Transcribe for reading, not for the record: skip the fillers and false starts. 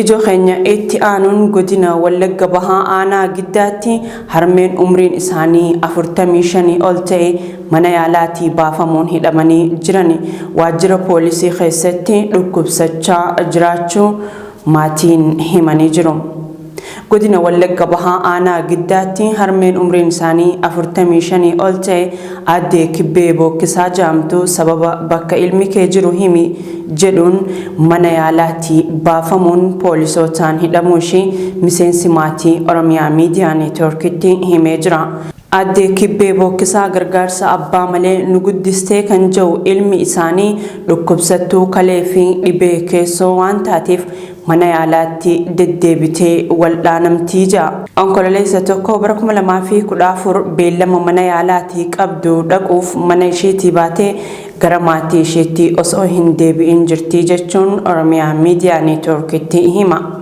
Ijo keenya itti aanuun godina Wallagga Bahaa aanaa Giddaatti harmeen umriin isaanii 45 ol ta'e mana yaalaatii baafamuun hidhamanii jiran waajjira poolisii keessatti dhukkubsachaa jiraachuu maatiin himanii jiru. Godina Wallagga Bahaa aanaa Giddaatti harmeen umriin isaanii 45 ol ta'e addee Kibbee Bookkisaa jaamtu sababa bakka ilmi kee jiru himi jedhuun mana yaalaatii baafamuun poolisootaan hidhamuu ishee miseensi maatii Oromiyaa Miidiyaa Neetwoorkitti himee jira. Addee Kibbee Bookkisaa gargaarsa abbaa malee nu guddistee kan jiru ilmi isaanii dhukkubsattuu kalee fi dhibee keessoo waan taateef mana yaalaatti deddeebitee waldhaanamtii jira. Onkololeessa tokko bara 2014 beellama mana yaalaatii qabdu dhaquuf mana isheetii baatee gara maatii isheetti osoo hin deebi'in jirti jechuun Oromiyaa Miidiyaa Neetwoorkitti hima.